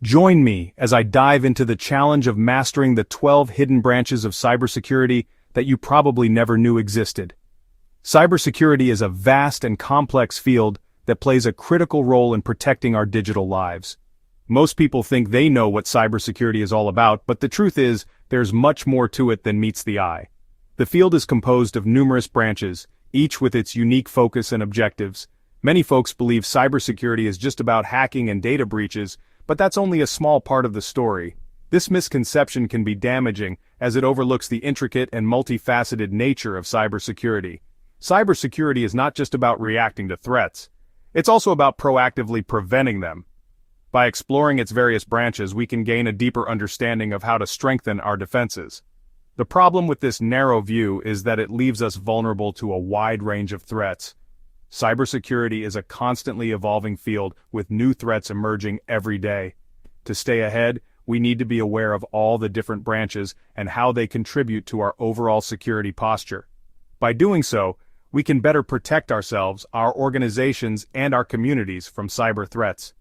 Join me as I dive into the challenge of mastering the 12 hidden branches of cybersecurity that you probably never knew existed. Cybersecurity is a vast and complex field that plays a critical role in protecting our digital lives. Most people think they know what cybersecurity is all about, but the truth is, there's much more to it than meets the eye. The field is composed of numerous branches, each with its unique focus and objectives. Many folks believe cybersecurity is just about hacking and data breaches, but that's only a small part of the story. This misconception can be damaging, as it overlooks the intricate and multifaceted nature of cybersecurity. Cybersecurity is not just about reacting to threats. It's also about proactively preventing them. By exploring its various branches, we can gain a deeper understanding of how to strengthen our defenses. The problem with this narrow view is that it leaves us vulnerable to a wide range of threats. Cybersecurity is a constantly evolving field with new threats emerging every day. To stay ahead, we need to be aware of all the different branches and how they contribute to our overall security posture. By doing so, we can better protect ourselves, our organizations, and our communities from cyber threats.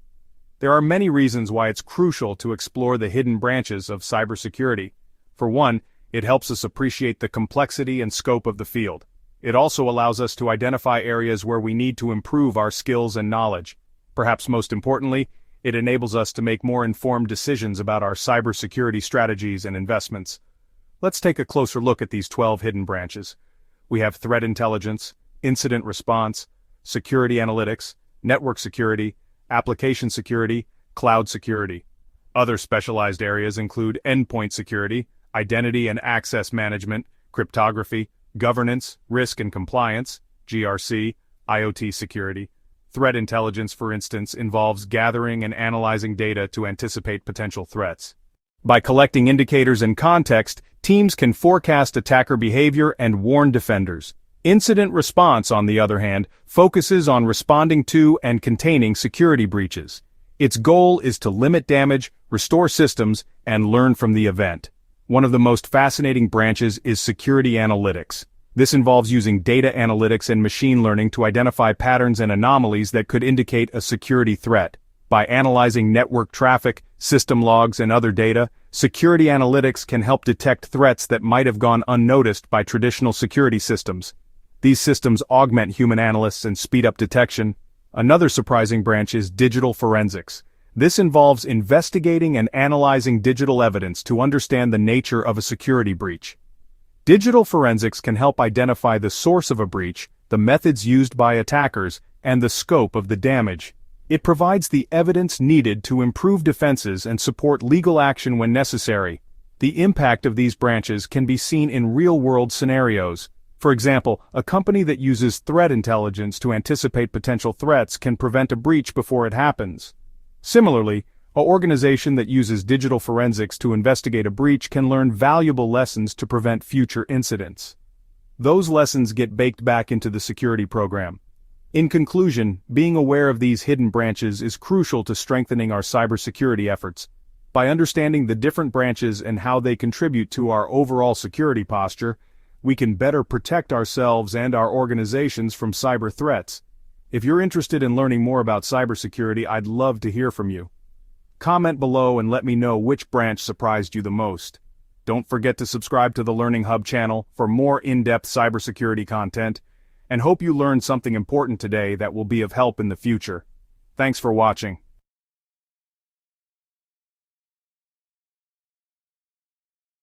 There are many reasons why it's crucial to explore the hidden branches of cybersecurity. For one, it helps us appreciate the complexity and scope of the field. It also allows us to identify areas where we need to improve our skills and knowledge. Perhaps most importantly, it enables us to make more informed decisions about our cybersecurity strategies and investments. Let's take a closer look at these 12 hidden branches. We have threat intelligence, incident response, security analytics, network security, application security, cloud security. Other specialized areas include endpoint security, identity and access management, cryptography, governance, risk and compliance, GRC, IoT security. Threat intelligence, for instance, involves gathering and analyzing data to anticipate potential threats. By collecting indicators and context, teams can forecast attacker behavior and warn defenders. Incident response, on the other hand, focuses on responding to and containing security breaches. Its goal is to limit damage, restore systems, and learn from the event. One of the most fascinating branches is security analytics. This involves using data analytics and machine learning to identify patterns and anomalies that could indicate a security threat. By analyzing network traffic, system logs, and other data, security analytics can help detect threats that might have gone unnoticed by traditional security systems. These systems augment human analysts and speed up detection. Another surprising branch is digital forensics. This involves investigating and analyzing digital evidence to understand the nature of a security breach. Digital forensics can help identify the source of a breach, the methods used by attackers, and the scope of the damage. It provides the evidence needed to improve defenses and support legal action when necessary. The impact of these branches can be seen in real-world scenarios. For example, a company that uses threat intelligence to anticipate potential threats can prevent a breach before it happens. Similarly, an organization that uses digital forensics to investigate a breach can learn valuable lessons to prevent future incidents. Those lessons get baked back into the security program. In conclusion, being aware of these hidden branches is crucial to strengthening our cybersecurity efforts. By understanding the different branches and how they contribute to our overall security posture, we can better protect ourselves and our organizations from cyber threats. If you're interested in learning more about cybersecurity, I'd love to hear from you. Comment below and let me know which branch surprised you the most. Don't forget to subscribe to the Learning Hub channel for more in-depth cybersecurity content, and hope you learned something important today that will be of help in the future. Thanks for watching.